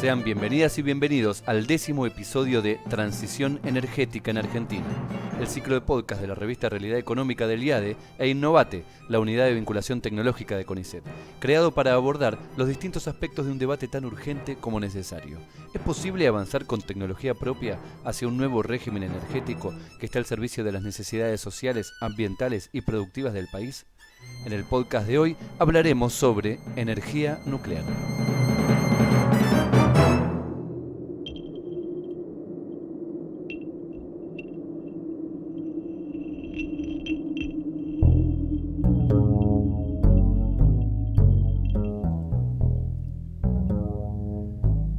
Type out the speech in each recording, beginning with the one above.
Sean bienvenidas y bienvenidos al 10º episodio de Transición Energética en Argentina, el ciclo de podcast de la revista Realidad Económica del IADE e Innovate, la unidad de vinculación tecnológica de CONICET, creado para abordar los distintos aspectos de un debate tan urgente como necesario. ¿Es posible avanzar con tecnología propia hacia un nuevo régimen energético que esté al servicio de las necesidades sociales, ambientales y productivas del país? En el podcast de hoy hablaremos sobre energía nuclear.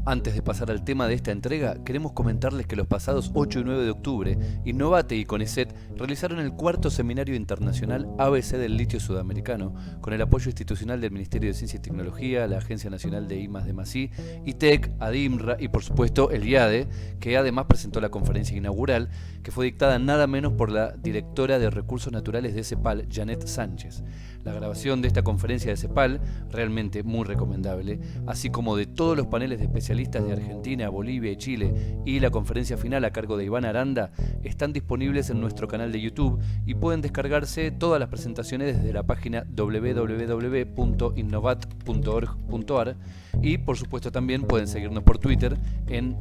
Antes de pasar al tema de esta entrega, queremos comentarles que los pasados 8 y 9 de octubre, Innovate y CONICET realizaron el 4º Seminario Internacional ABC del Litio Sudamericano, con el apoyo institucional del Ministerio de Ciencia y Tecnología, la Agencia Nacional de I+D+I, ITEC, ADIMRA y por supuesto el IADE, que además presentó la conferencia inaugural, que fue dictada nada menos por la directora de Recursos Naturales de CEPAL, Janet Sánchez. La grabación de esta conferencia de CEPAL, realmente muy recomendable, así como de todos los paneles de especialistas de Argentina, Bolivia y Chile y la conferencia final a cargo de Iván Aranda, están disponibles en nuestro canal de YouTube y pueden descargarse todas las presentaciones desde la página www.innovat.org.ar y por supuesto también pueden seguirnos por Twitter en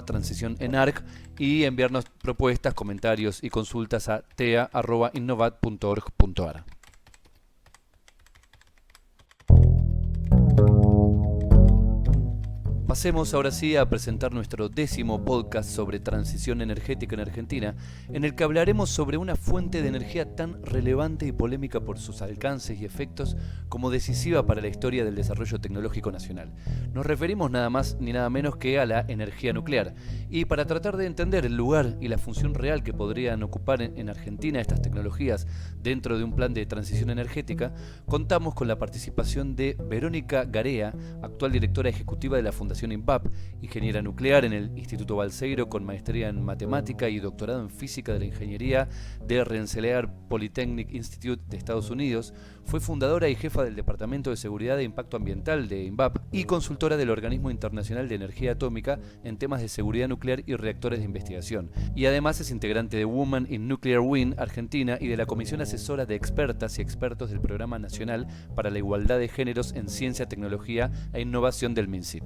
@transicionenarc y enviarnos propuestas, comentarios y consultas a tea@innovat.org.ar. Pasemos ahora sí a presentar nuestro 10º podcast sobre transición energética en Argentina, en el que hablaremos sobre una fuente de energía tan relevante y polémica por sus alcances y efectos como decisiva para la historia del desarrollo tecnológico nacional. Nos referimos nada más ni nada menos que a la energía nuclear, y para tratar de entender el lugar y la función real que podrían ocupar en Argentina estas tecnologías dentro de un plan de transición energética, contamos con la participación de Verónica Garea, actual directora ejecutiva de la Fundación INVAP, ingeniera nuclear en el Instituto Balseiro con maestría en matemática y doctorado en física de la ingeniería de Rensselaer Polytechnic Institute de Estados Unidos. Fue fundadora y jefa del Departamento de Seguridad e Impacto Ambiental de INVAP y consultora del Organismo Internacional de Energía Atómica en temas de seguridad nuclear y reactores de investigación. Y además es integrante de Women in Nuclear Wind Argentina y de la Comisión Asesora de Expertas y Expertos del Programa Nacional para la Igualdad de Géneros en Ciencia, Tecnología e Innovación del MINCIT.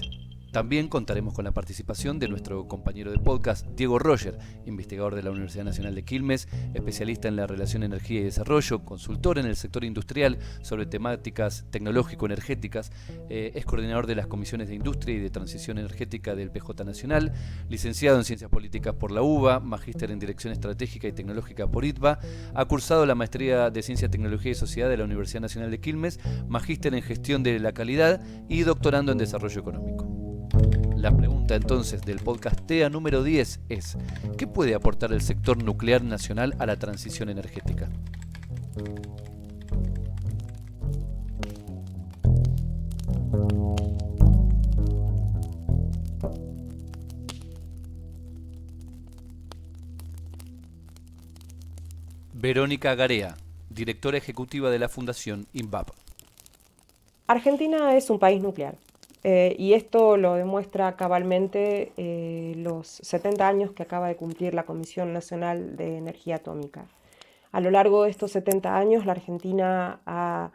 También contaremos con la participación de nuestro compañero de podcast, Diego Roger, investigador de la Universidad Nacional de Quilmes, especialista en la relación energía y desarrollo, consultor en el sector industrial sobre temáticas tecnológico-energéticas, es coordinador de las comisiones de industria y de transición energética del PJ Nacional, licenciado en Ciencias Políticas por la UBA, magíster en Dirección Estratégica y Tecnológica por ITBA, ha cursado la maestría de Ciencia, Tecnología y Sociedad de la Universidad Nacional de Quilmes, magíster en Gestión de la Calidad y doctorando en Desarrollo Económico. La pregunta entonces del podcast TEA número 10 es: ¿qué puede aportar el sector nuclear nacional a la transición energética? Verónica Garea, directora ejecutiva de la Fundación INVAP. Argentina es un país nuclear. Y esto lo demuestra cabalmente los 70 años que acaba de cumplir la Comisión Nacional de Energía Atómica. A lo largo de estos 70 años, la Argentina ha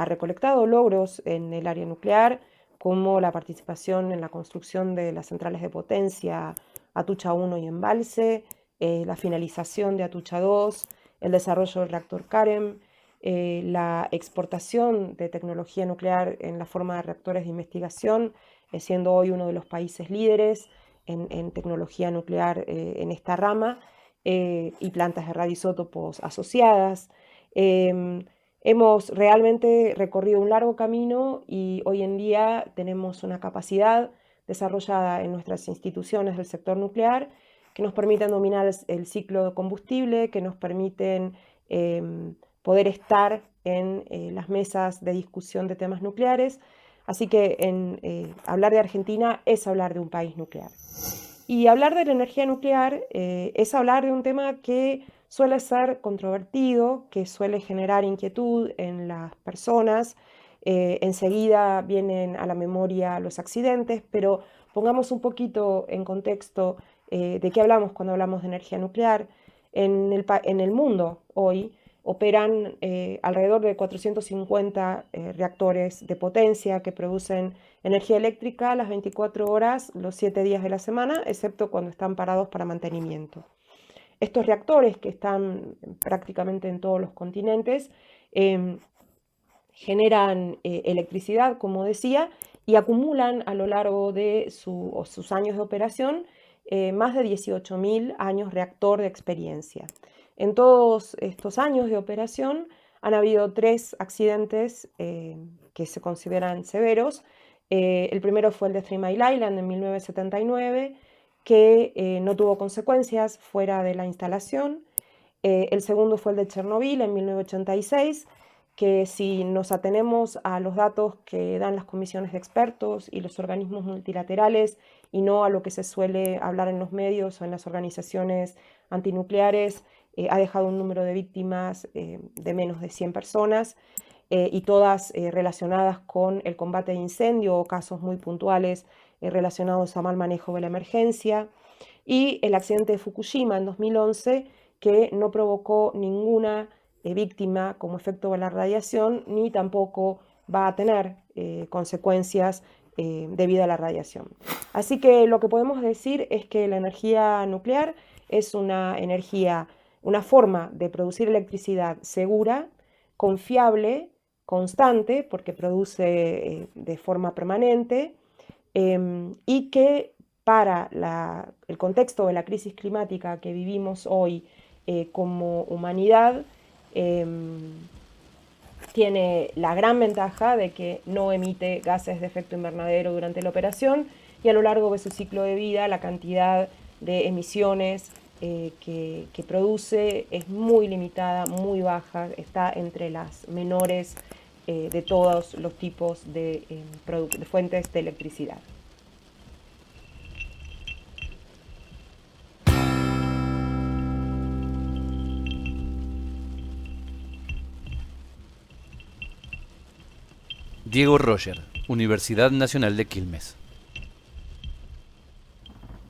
recolectado logros en el área nuclear, como la participación en la construcción de las centrales de potencia Atucha 1 y Embalse, la finalización de Atucha 2, el desarrollo del reactor CAREM, la exportación de tecnología nuclear en la forma de reactores de investigación, siendo hoy uno de los países líderes en tecnología nuclear en esta rama, y plantas de radioisótopos asociadas. Hemos realmente recorrido un largo camino y hoy en día tenemos una capacidad desarrollada en nuestras instituciones del sector nuclear que nos permiten dominar el ciclo de combustible, que nos permiten poder estar en las mesas de discusión de temas nucleares. Así que hablar de Argentina es hablar de un país nuclear. Y hablar de la energía nuclear es hablar de un tema que suele ser controvertido, que suele generar inquietud en las personas. Enseguida vienen a la memoria los accidentes, pero Pongamos un poquito en contexto de qué hablamos cuando hablamos de energía nuclear. En el mundo hoy operan alrededor de 450 reactores de potencia que producen energía eléctrica las 24 horas, los 7 días de la semana, excepto cuando están parados para mantenimiento. Estos reactores, que están prácticamente en todos los continentes, generan electricidad, como decía, y acumulan a lo largo de sus años de operación más de 18.000 años reactor de experiencia. En todos estos años de operación han habido 3 accidentes que se consideran severos. El primero fue el de 3 Mile Island en 1979, que no tuvo consecuencias fuera de la instalación. El segundo fue el de Chernobyl en 1986, que si nos atenemos a los datos que dan las comisiones de expertos y los organismos multilaterales y no a lo que se suele hablar en los medios o en las organizaciones antinucleares, ha dejado un número de víctimas de menos de 100 personas y todas relacionadas con el combate de incendio o casos muy puntuales relacionados a mal manejo de la emergencia. Y el accidente de Fukushima en 2011, que no provocó ninguna víctima como efecto de la radiación, ni tampoco va a tener consecuencias debido a la radiación. Así que lo que podemos decir es que la energía nuclear es una forma de producir electricidad segura, confiable, constante, porque produce de forma permanente, y que para el contexto de la crisis climática que vivimos hoy como humanidad, tiene la gran ventaja de que no emite gases de efecto invernadero durante la operación y a lo largo de su ciclo de vida la cantidad de emisiones que produce es muy limitada, muy baja, está entre las menores de todos los tipos de fuentes de electricidad. Diego Roger, Universidad Nacional de Quilmes.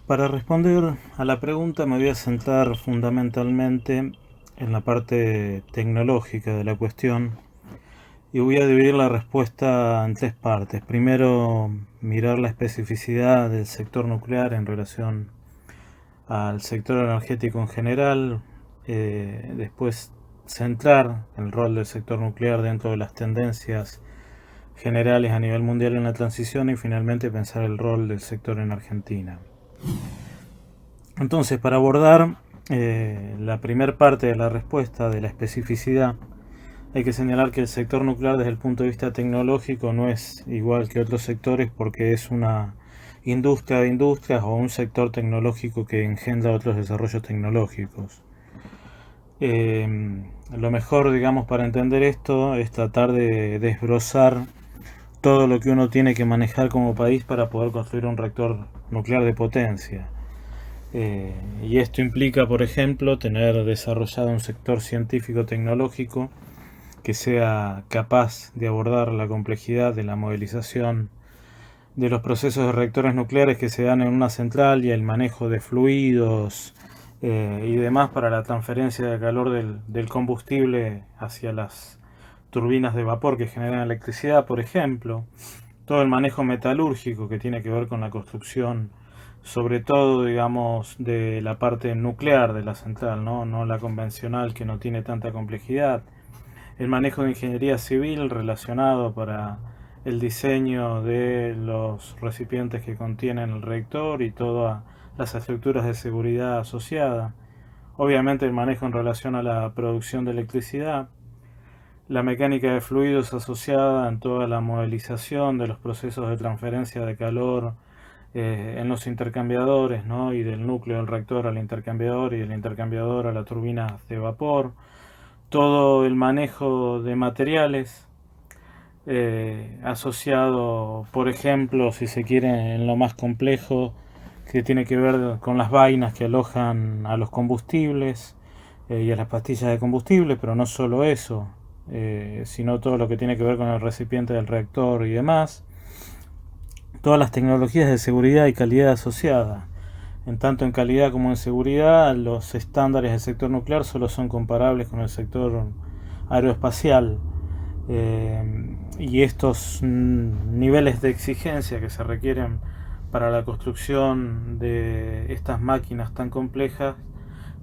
Para responder a la pregunta me voy a centrar fundamentalmente en la parte tecnológica de la cuestión y voy a dividir la respuesta en 3 partes. Primero, mirar la especificidad del sector nuclear en relación al sector energético en general. Después, centrar el rol del sector nuclear dentro de las tendencias generales a nivel mundial en la transición y finalmente pensar el rol del sector en Argentina. Entonces, para abordar la primera parte de la respuesta de la especificidad, hay que señalar que el sector nuclear desde el punto de vista tecnológico no es igual que otros sectores porque es una industria de industrias o un sector tecnológico que engendra otros desarrollos tecnológicos. Lo mejor, digamos, para entender esto es tratar de desbrozar todo lo que uno tiene que manejar como país para poder construir un reactor nuclear de potencia. Y esto implica, por ejemplo, tener desarrollado un sector científico-tecnológico que sea capaz de abordar la complejidad de la modelización de los procesos de reactores nucleares que se dan en una central y el manejo de fluidos y demás para la transferencia de calor del combustible hacia las turbinas de vapor que generan electricidad, por ejemplo. Todo el manejo metalúrgico que tiene que ver con la construcción, sobre todo, digamos, de la parte nuclear de la central, no la convencional que no tiene tanta complejidad. El manejo de ingeniería civil relacionado para el diseño de los recipientes que contienen el reactor y todas las estructuras de seguridad asociadas. Obviamente el manejo en relación a la producción de electricidad. La mecánica de fluidos asociada en toda la modelización de los procesos de transferencia de calor en los intercambiadores, y del núcleo del reactor al intercambiador y del intercambiador a la turbina de vapor. Todo el manejo de materiales asociado, por ejemplo, si se quiere, en lo más complejo, que tiene que ver con las vainas que alojan a los combustibles y a las pastillas de combustible, pero no solo eso, sino todo lo que tiene que ver con el recipiente del reactor y demás. todas las tecnologías de seguridad y calidad asociada. En tanto en calidad como en seguridad, los estándares del sector nuclear solo son comparables con el sector aeroespacial. Y estos niveles de exigencia que se requieren para la construcción de estas máquinas tan complejas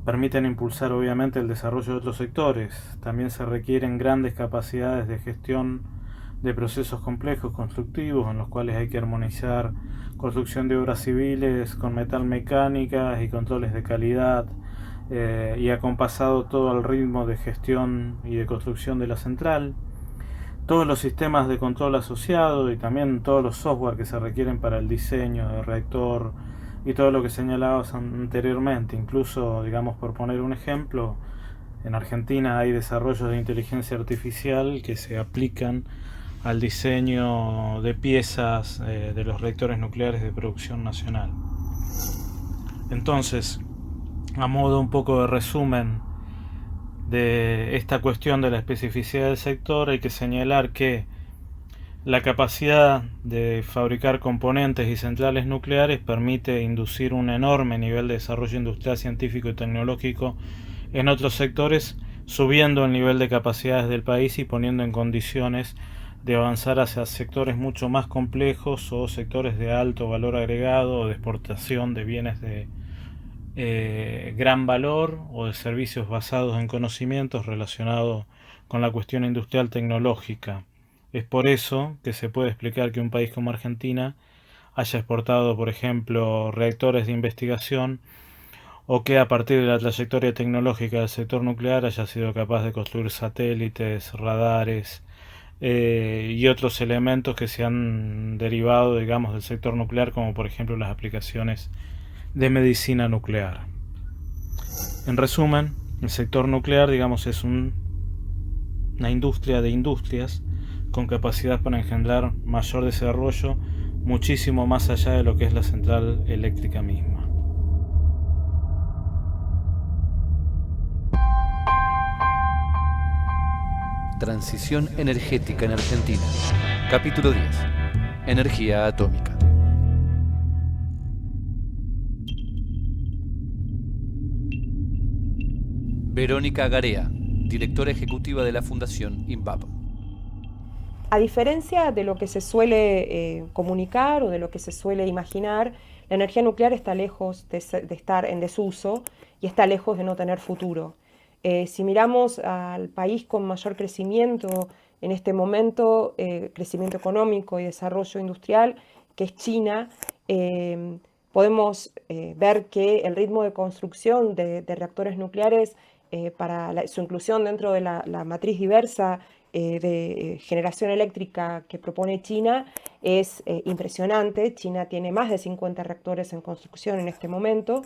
permiten impulsar obviamente el desarrollo de otros sectores. También se requieren grandes capacidades de gestión de procesos complejos constructivos en los cuales hay que armonizar construcción de obras civiles con metalmecánicas y controles de calidad, y acompasado todo al ritmo de gestión y de construcción de la central. Todos los sistemas de control asociado y también todos los software que se requieren para el diseño del reactor y todo lo que señalabas anteriormente. Incluso, digamos, por poner un ejemplo, en Argentina hay desarrollos de inteligencia artificial que se aplican al diseño de piezas de los reactores nucleares de producción nacional. Entonces, a modo un poco de resumen de esta cuestión de la especificidad del sector, hay que señalar que la capacidad de fabricar componentes y centrales nucleares permite inducir un enorme nivel de desarrollo industrial, científico y tecnológico en otros sectores, subiendo el nivel de capacidades del país y poniendo en condiciones de avanzar hacia sectores mucho más complejos o sectores de alto valor agregado o de exportación de bienes de gran valor o de servicios basados en conocimientos relacionados con la cuestión industrial tecnológica. Es por eso que se puede explicar que un país como Argentina haya exportado, por ejemplo, reactores de investigación, o que a partir de la trayectoria tecnológica del sector nuclear haya sido capaz de construir satélites, radares y otros elementos que se han derivado, digamos, del sector nuclear, como por ejemplo las aplicaciones de medicina nuclear. En resumen, el sector nuclear, digamos, es una industria de industrias con capacidad para engendrar mayor desarrollo, muchísimo más allá de lo que es la central eléctrica misma. Transición energética en Argentina. Capítulo 10. Energía atómica. Verónica Garea, directora ejecutiva de la Fundación INVAP. A diferencia de lo que se suele comunicar o de lo que se suele imaginar, la energía nuclear está lejos de estar en desuso y está lejos de no tener futuro. Si miramos al país con mayor crecimiento en este momento, crecimiento económico y desarrollo industrial, que es China, podemos ver que el ritmo de construcción de reactores nucleares para su inclusión dentro de la matriz diversa de generación eléctrica que propone China es impresionante. China tiene más de 50 reactores en construcción en este momento,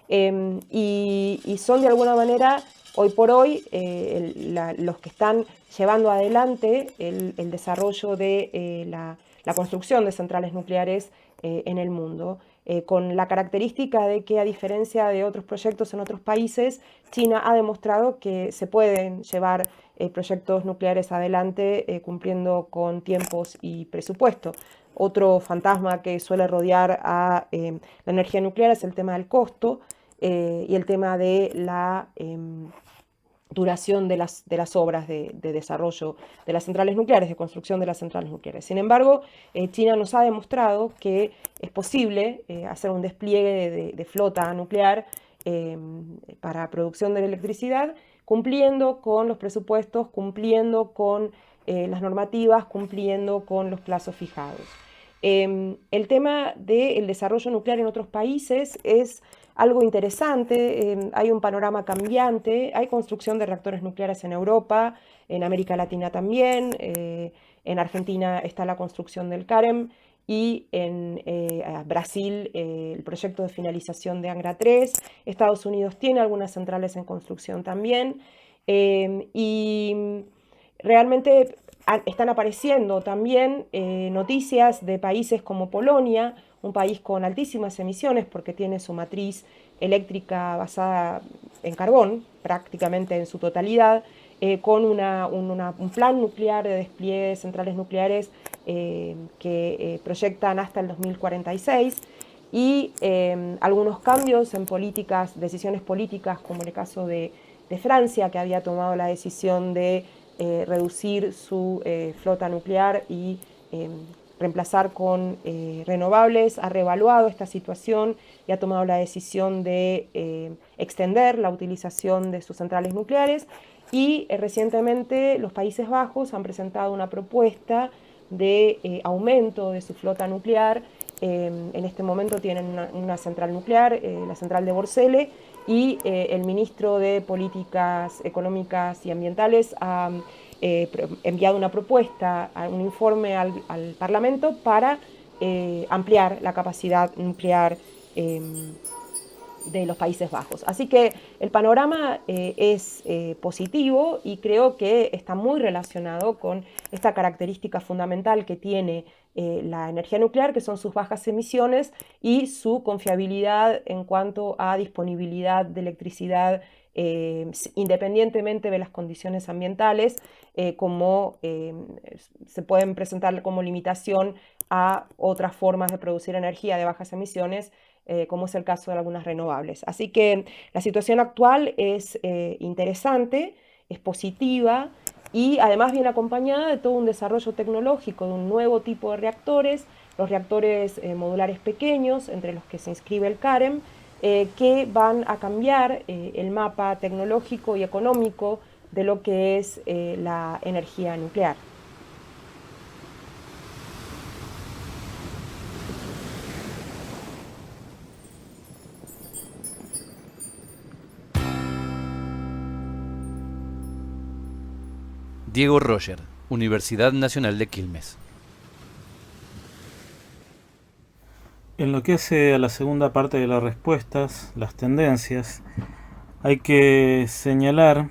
y son de alguna manera hoy por hoy los que están llevando adelante el desarrollo de la construcción de centrales nucleares en el mundo, con la característica de que, a diferencia de otros proyectos en otros países, China ha demostrado que se pueden llevar proyectos nucleares adelante cumpliendo con tiempos y presupuesto. Otro fantasma que suele rodear a la energía nuclear es el tema del costo y el tema de la duración de las obras de desarrollo de las centrales nucleares, de construcción de las centrales nucleares. Sin embargo, China nos ha demostrado que es posible hacer un despliegue de flota nuclear para producción de electricidad, cumpliendo con los presupuestos, cumpliendo con las normativas, cumpliendo con los plazos fijados. El tema del desarrollo nuclear en otros países es algo interesante. Hay un panorama cambiante, hay construcción de reactores nucleares en Europa, en América Latina también, en Argentina está la construcción del CAREM y en Brasil el proyecto de finalización de Angra 3, Estados Unidos tiene algunas centrales en construcción también, y realmente están apareciendo también noticias de países como Polonia, un país con altísimas emisiones porque tiene su matriz eléctrica basada en carbón, prácticamente en su totalidad, con un plan nuclear de despliegue de centrales nucleares que proyectan hasta el 2046 y algunos cambios en decisiones políticas, como en el caso de Francia, que había tomado la decisión de reducir su flota nuclear y reemplazar con renovables, ha reevaluado esta situación y ha tomado la decisión de extender la utilización de sus centrales nucleares. Y recientemente los Países Bajos han presentado una propuesta de aumento de su flota nuclear. En este momento tienen una central nuclear, la central de Borssele, y el ministro de Políticas Económicas y Ambientales ha enviado una propuesta, un informe al Parlamento para ampliar la capacidad nuclear de los Países Bajos. Así que el panorama es positivo y creo que está muy relacionado con esta característica fundamental que tiene la energía nuclear, que son sus bajas emisiones y su confiabilidad en cuanto a disponibilidad de electricidad independientemente de las condiciones ambientales, como se pueden presentar como limitación a otras formas de producir energía de bajas emisiones, como es el caso de algunas renovables. Así que la situación actual es interesante, es positiva y además viene acompañada de todo un desarrollo tecnológico, de un nuevo tipo de reactores, los reactores modulares pequeños, entre los que se inscribe el CAREM, que van a cambiar el mapa tecnológico y económico de lo que es la energía nuclear. Diego Roger, Universidad Nacional de Quilmes. En lo que hace a la segunda parte de las respuestas, las tendencias, hay que señalar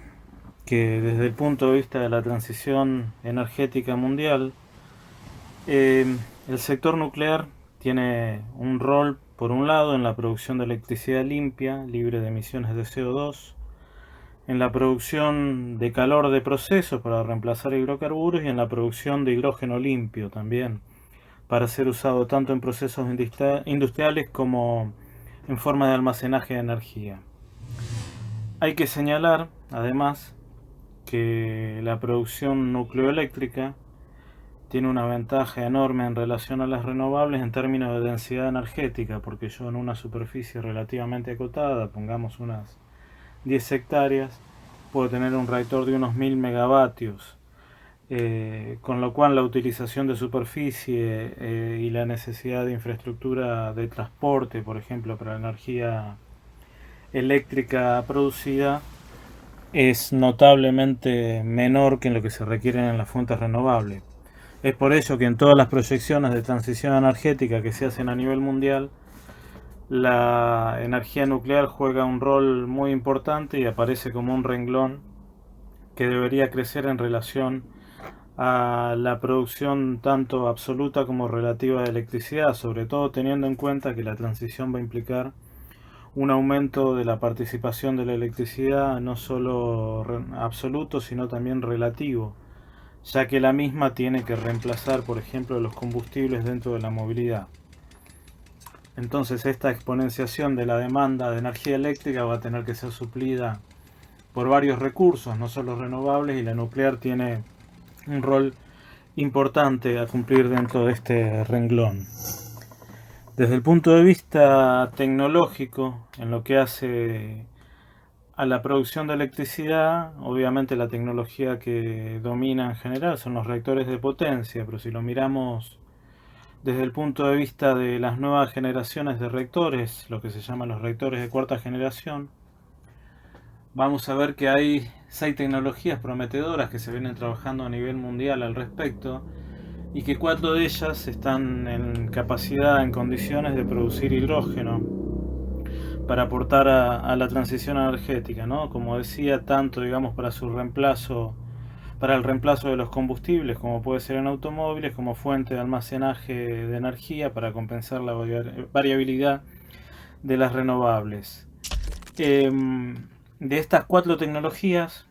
que desde el punto de vista de la transición energética mundial, el sector nuclear tiene un rol, por un lado, en la producción de electricidad limpia, libre de emisiones de CO2, en la producción de calor de procesos para reemplazar hidrocarburos y en la producción de hidrógeno limpio también, para ser usado tanto en procesos industriales como en forma de almacenaje de energía. Hay que señalar, además, que la producción nucleoeléctrica tiene una ventaja enorme en relación a las renovables en términos de densidad energética, porque yo en una superficie relativamente acotada, pongamos unas 10 hectáreas, puedo tener un reactor de unos 1000 megavatios, con lo cual la utilización de superficie y la necesidad de infraestructura de transporte, por ejemplo, para la energía eléctrica producida, es notablemente menor que en lo que se requieren en las fuentes renovables. Es por ello que en todas las proyecciones de transición energética que se hacen a nivel mundial, la energía nuclear juega un rol muy importante y aparece como un renglón que debería crecer en relación a la producción tanto absoluta como relativa de electricidad, sobre todo teniendo en cuenta que la transición va a implicar un aumento de la participación de la electricidad no solo absoluto sino también relativo, ya que la misma tiene que reemplazar, por ejemplo, los combustibles dentro de la movilidad. Entonces esta exponenciación de la demanda de energía eléctrica va a tener que ser suplida por varios recursos, no solo renovables, y la nuclear tiene un rol importante a cumplir dentro de este renglón. Desde el punto de vista tecnológico, en lo que hace a la producción de electricidad, obviamente la tecnología que domina en general son los reactores de potencia, pero si lo miramos desde el punto de vista de las nuevas generaciones de reactores, lo que se llaman los reactores de cuarta generación, vamos a ver que hay 6 tecnologías prometedoras que se vienen trabajando a nivel mundial al respecto y que 4 de ellas están en capacidad, en condiciones de producir hidrógeno para aportar a la transición energética, ¿no? Como decía, tanto digamos para su reemplazo, para el reemplazo de los combustibles, como puede ser en automóviles, como fuente de almacenaje de energía para compensar la variabilidad de las renovables. De estas 4 tecnologías,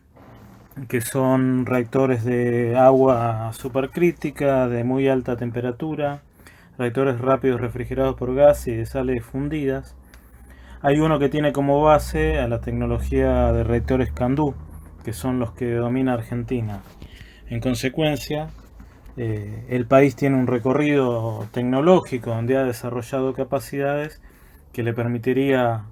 que son reactores de agua supercrítica, de muy alta temperatura, reactores rápidos refrigerados por gas y de sales fundidas. Hay uno que tiene como base a la tecnología de reactores CANDU, que son los que domina Argentina. En consecuencia, el país tiene un recorrido tecnológico donde ha desarrollado capacidades que le permitiría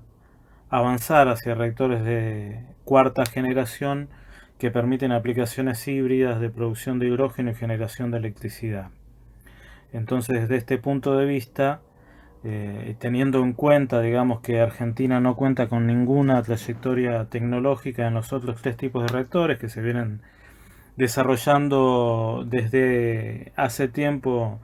avanzar hacia reactores de cuarta generación que permiten aplicaciones híbridas de producción de hidrógeno y generación de electricidad. Entonces, desde este punto de vista, teniendo en cuenta, digamos, que Argentina no cuenta con ninguna trayectoria tecnológica en los otros tres tipos de reactores que se vienen desarrollando desde hace tiempo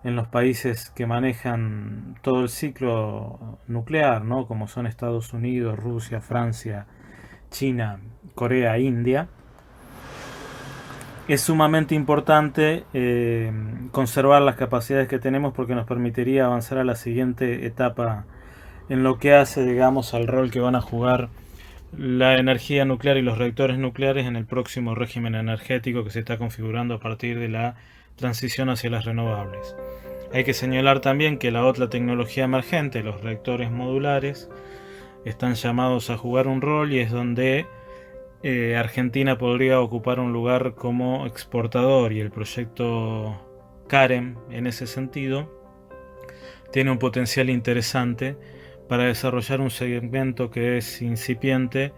en los países que manejan todo el ciclo nuclear, ¿no? Como son Estados Unidos, Rusia, Francia, China, Corea, India. Es sumamente importante conservar las capacidades que tenemos porque nos permitiría avanzar a la siguiente etapa en lo que hace, digamos, al rol que van a jugar la energía nuclear y los reactores nucleares en el próximo régimen energético que se está configurando a partir de la transición hacia las renovables. Hay que señalar también que la otra tecnología emergente, los reactores modulares, están llamados a jugar un rol y es donde Argentina podría ocupar un lugar como exportador, y el proyecto CAREM en ese sentido tiene un potencial interesante para desarrollar un segmento que es incipiente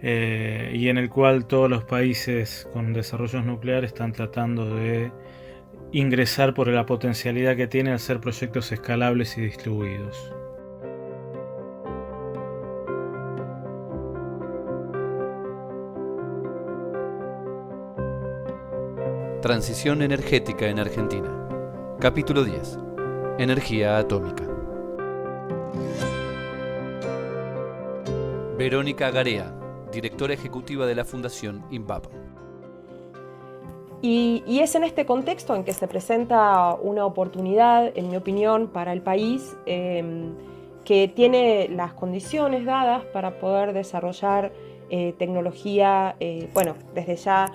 y en el cual todos los países con desarrollos nucleares están tratando de ingresar por la potencialidad que tiene al ser proyectos escalables y distribuidos. Transición energética en Argentina. Capítulo 10. Energía atómica. Verónica Garea, directora ejecutiva de la Fundación INVAP. Y es en este contexto en que se presenta una oportunidad, en mi opinión, para el país que tiene las condiciones dadas para poder desarrollar tecnología, desde ya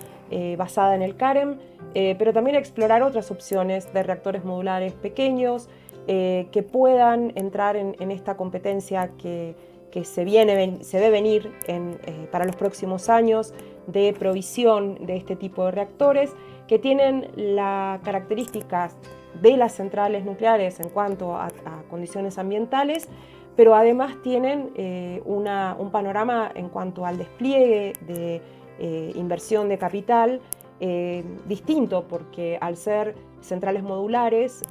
basada en el CAREM, pero también explorar otras opciones de reactores modulares pequeños que puedan entrar en esta competencia que se ve venir para los próximos años de provisión de este tipo de reactores que tienen las características de las centrales nucleares en cuanto a condiciones ambientales, pero además tienen un panorama en cuanto al despliegue de inversión de capital distinto, porque al ser centrales modulares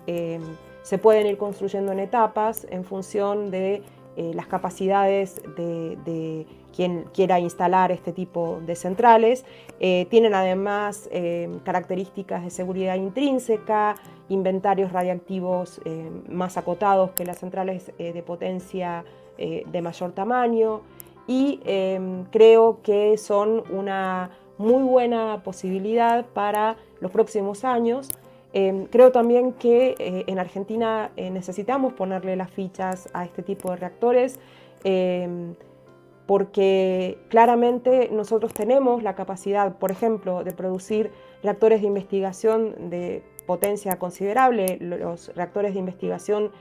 se pueden ir construyendo en etapas en función de las capacidades de quien quiera instalar este tipo de centrales. Tienen además características de seguridad intrínseca, inventarios radiactivos más acotados que las centrales de potencia de mayor tamaño, y creo que son una muy buena posibilidad para los próximos años. Creo también que en Argentina necesitamos ponerle las fichas a este tipo de reactores porque claramente nosotros tenemos la capacidad, por ejemplo, de producir reactores de investigación de potencia considerable. Los reactores de investigación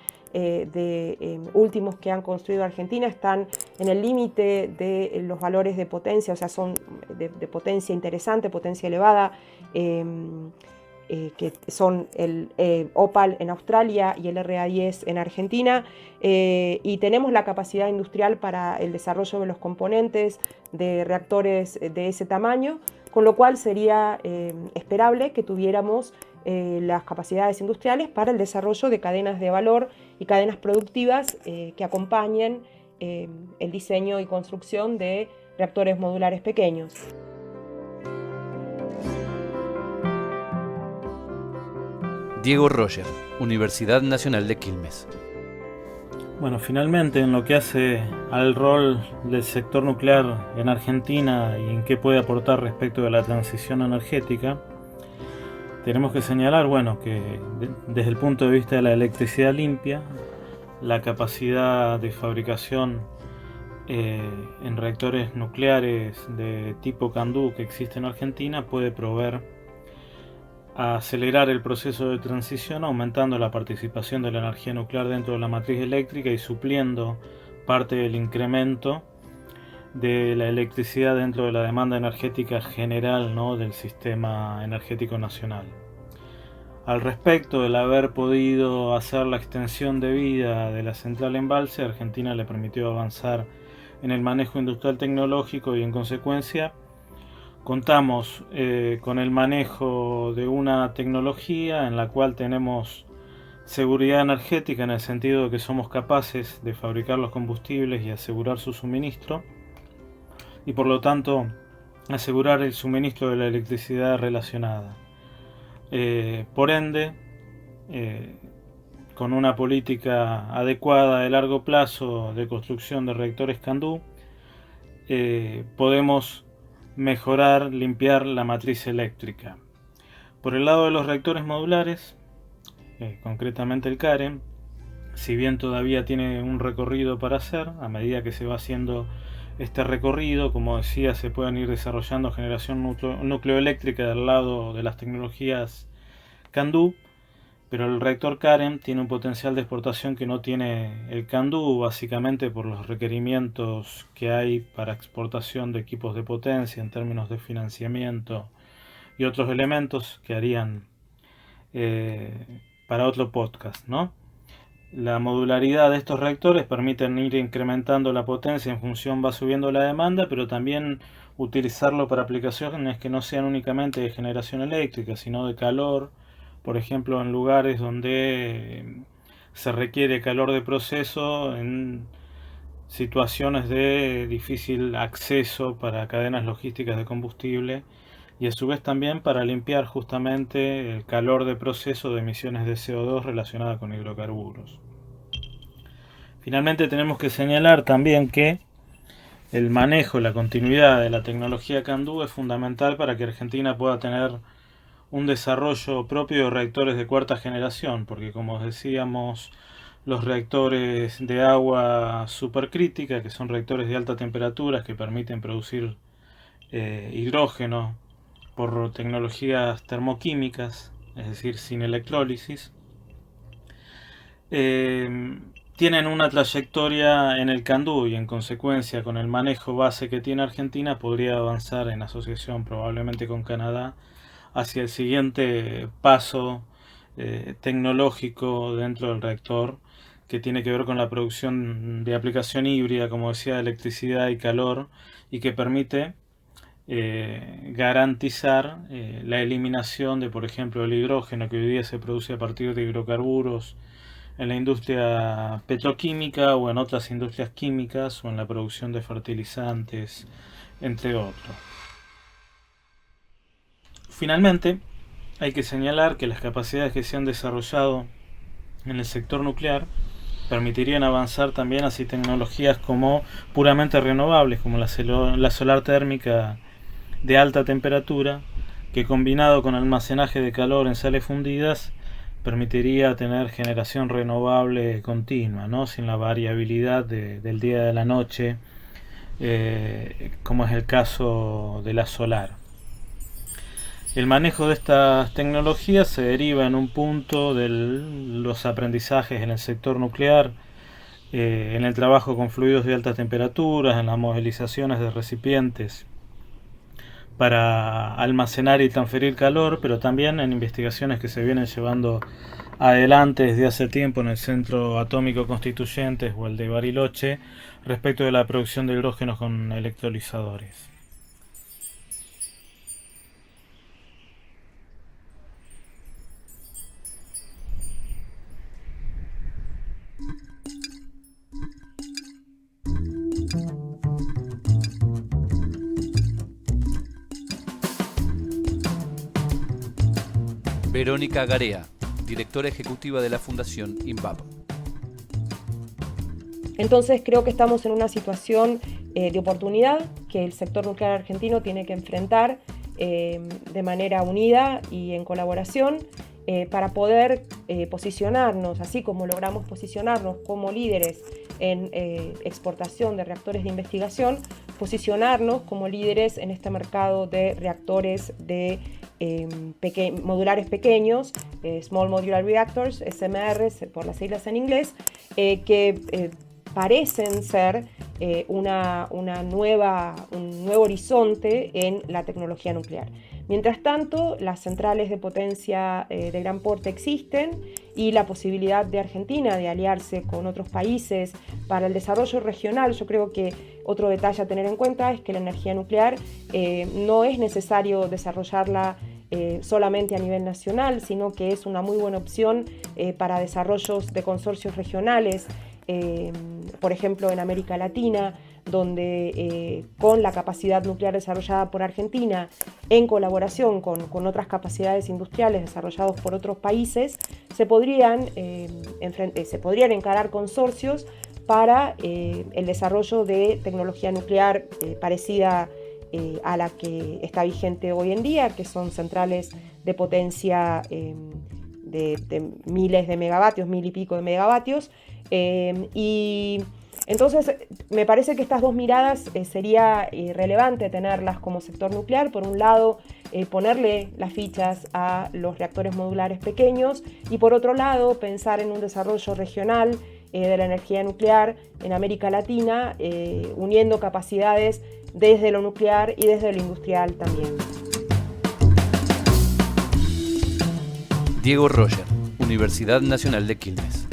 últimos que han construido Argentina están en el límite de los valores de potencia, o sea, son de potencia interesante, potencia elevada, que son el OPAL en Australia y el RA10 en Argentina, y tenemos la capacidad industrial para el desarrollo de los componentes de reactores de ese tamaño, con lo cual sería esperable que tuviéramos las capacidades industriales para el desarrollo de cadenas de valor y cadenas productivas que acompañen el diseño y construcción de reactores modulares pequeños. Diego Roger, Universidad Nacional de Quilmes. Bueno, finalmente en lo que hace al rol del sector nuclear en Argentina y en qué puede aportar respecto de la transición energética, tenemos que señalar, que desde el punto de vista de la electricidad limpia, la capacidad de fabricación en reactores nucleares de tipo CANDU que existe en Argentina puede proveer a acelerar el proceso de transición, aumentando la participación de la energía nuclear dentro de la matriz eléctrica y supliendo parte del incremento de la electricidad dentro de la demanda energética general, ¿no?, del sistema energético nacional. Al respecto, el haber podido hacer la extensión de vida de la central embalse, Argentina le permitió avanzar en el manejo industrial tecnológico y en consecuencia contamos con el manejo de una tecnología en la cual tenemos seguridad energética en el sentido de que somos capaces de fabricar los combustibles y asegurar su suministro y por lo tanto asegurar el suministro de la electricidad relacionada. Por ende, con una política adecuada de largo plazo de construcción de reactores CANDU, podemos mejorar, limpiar la matriz eléctrica. Por el lado de los reactores modulares, concretamente el CAREM, si bien todavía tiene un recorrido para hacer, a medida que se va haciendo este recorrido, como decía, se pueden ir desarrollando generación nucleoeléctrica del lado de las tecnologías CANDU, pero el reactor CAREM tiene un potencial de exportación que no tiene el CANDU, básicamente por los requerimientos que hay para exportación de equipos de potencia en términos de financiamiento y otros elementos que harían para otro podcast, ¿no? La modularidad de estos reactores permiten ir incrementando la potencia en función va subiendo la demanda, pero también utilizarlo para aplicaciones que no sean únicamente de generación eléctrica, sino de calor, por ejemplo en lugares donde se requiere calor de proceso en situaciones de difícil acceso para cadenas logísticas de combustible y a su vez también para limpiar justamente el calor de proceso de emisiones de CO2 relacionadas con hidrocarburos. Finalmente tenemos que señalar también que el manejo, la continuidad de la tecnología CANDU es fundamental para que Argentina pueda tener un desarrollo propio de reactores de cuarta generación, porque como decíamos, los reactores de agua supercrítica, que son reactores de alta temperatura que permiten producir hidrógeno por tecnologías termoquímicas, es decir, sin electrólisis, tienen una trayectoria en el CANDU y en consecuencia con el manejo base que tiene Argentina podría avanzar en asociación probablemente con Canadá hacia el siguiente paso tecnológico dentro del reactor, que tiene que ver con la producción de aplicación híbrida, como decía, de electricidad y calor, y que permite garantizar la eliminación de, por ejemplo, el hidrógeno que hoy día se produce a partir de hidrocarburos en la industria petroquímica o en otras industrias químicas o en la producción de fertilizantes, entre otros. Finalmente, hay que señalar que las capacidades que se han desarrollado en el sector nuclear permitirían avanzar también hacia tecnologías como puramente renovables, como la solar térmica de alta temperatura, que combinado con almacenaje de calor en sales fundidas permitiría tener generación renovable continua, ¿no?, sin la variabilidad del día y de la noche, como es el caso de la solar. El manejo de estas tecnologías se deriva en un punto de los aprendizajes en el sector nuclear, en el trabajo con fluidos de alta temperatura, en las modelizaciones de recipientes para almacenar y transferir calor, pero también en investigaciones que se vienen llevando adelante desde hace tiempo en el Centro Atómico Constituyentes o el de Bariloche respecto de la producción de hidrógenos con electrolizadores. Verónica Garea, directora ejecutiva de la Fundación INVAP. Entonces creo que estamos en una situación de oportunidad que el sector nuclear argentino tiene que enfrentar de manera unida y en colaboración, para poder posicionarnos, así como logramos posicionarnos como líderes en exportación de reactores de investigación, posicionarnos como líderes en este mercado de reactores de modulares pequeños, Small Modular Reactors, SMR por las siglas en inglés, que parecen ser un nuevo horizonte en la tecnología nuclear. Mientras tanto, las centrales de potencia de gran porte existen y la posibilidad de Argentina de aliarse con otros países para el desarrollo regional. Yo creo que otro detalle a tener en cuenta es que la energía nuclear no es necesario desarrollarla solamente a nivel nacional, sino que es una muy buena opción para desarrollos de consorcios regionales, por ejemplo en América Latina, donde con la capacidad nuclear desarrollada por Argentina, en colaboración con otras capacidades industriales desarrolladas por otros países, se podrían encarar consorcios para el desarrollo de tecnología nuclear parecida a la que está vigente hoy en día, que son centrales de potencia de miles de megavatios, 1000 y pico de megavatios, y entonces me parece que estas dos miradas sería relevante tenerlas como sector nuclear. Por un lado, ponerle las fichas a los reactores modulares pequeños, y por otro lado pensar en un desarrollo regional de la energía nuclear en América Latina, uniendo capacidades desde lo nuclear y desde lo industrial también. Diego Roger, Universidad Nacional de Quilmes.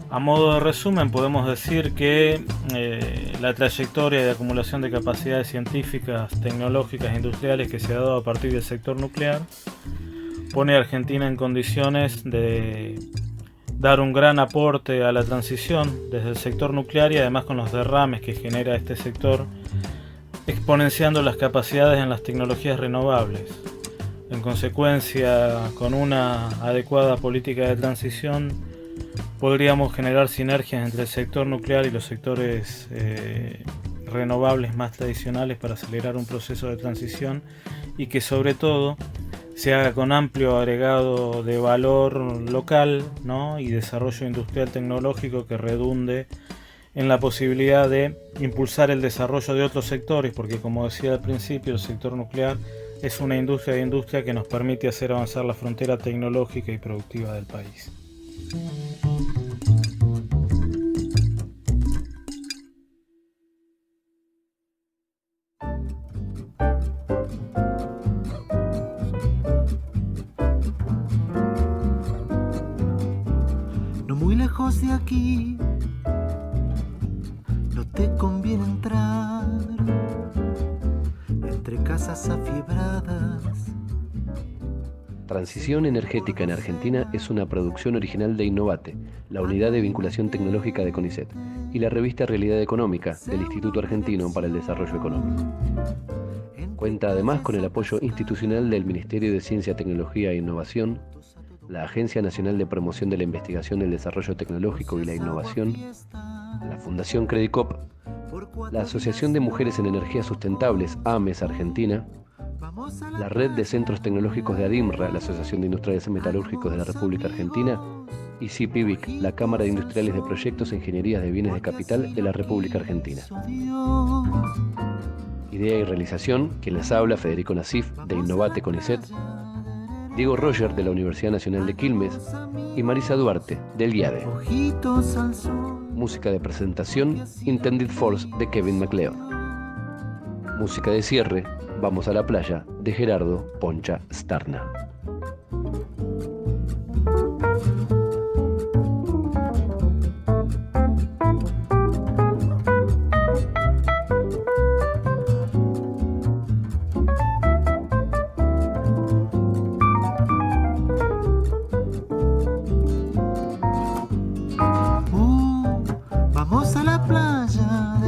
A modo de resumen, podemos decir que la trayectoria de acumulación de capacidades científicas, tecnológicas e industriales que se ha dado a partir del sector nuclear pone a Argentina en condiciones de dar un gran aporte a la transición desde el sector nuclear, y además con los derrames que genera este sector, exponenciando las capacidades en las tecnologías renovables. En consecuencia, con una adecuada política de transición, podríamos generar sinergias entre el sector nuclear y los sectores renovables más tradicionales para acelerar un proceso de transición, y que sobre todo se haga con amplio agregado de valor local, ¿no? Y desarrollo industrial tecnológico que redunde en la posibilidad de impulsar el desarrollo de otros sectores, porque como decía al principio, el sector nuclear es una industria de industria que nos permite hacer avanzar la frontera tecnológica y productiva del país. No muy lejos de aquí, no te conviene entrar entre casas afiebradas. Transición Energética en Argentina es una producción original de Innovate, la unidad de vinculación tecnológica de CONICET, y la revista Realidad Económica del Instituto Argentino para el Desarrollo Económico. Cuenta además con el apoyo institucional del Ministerio de Ciencia, Tecnología e Innovación, la Agencia Nacional de Promoción de la Investigación, el Desarrollo Tecnológico y la Innovación, la Fundación Credicop, la Asociación de Mujeres en Energías Sustentables, AMES Argentina, la Red de Centros Tecnológicos de ADIMRA, la Asociación de Industriales Metalúrgicos de la República Argentina, y CIPIBIC, la Cámara de Industriales de Proyectos e Ingenierías de Bienes de Capital de la República Argentina. Idea y realización, quien les habla, Federico Nasif, de Innovate CONICET, Diego Roger, de la Universidad Nacional de Quilmes, y Marisa Duarte, del IADE. Música de presentación, Intended Force, de Kevin MacLeod. Música de cierre, Vamos a la playa, de Gerardo Poncha Starna. Vamos a la playa,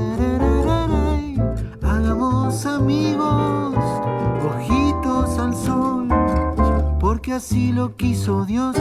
hagamos amigos, ojitos al sol, porque así lo quiso Dios.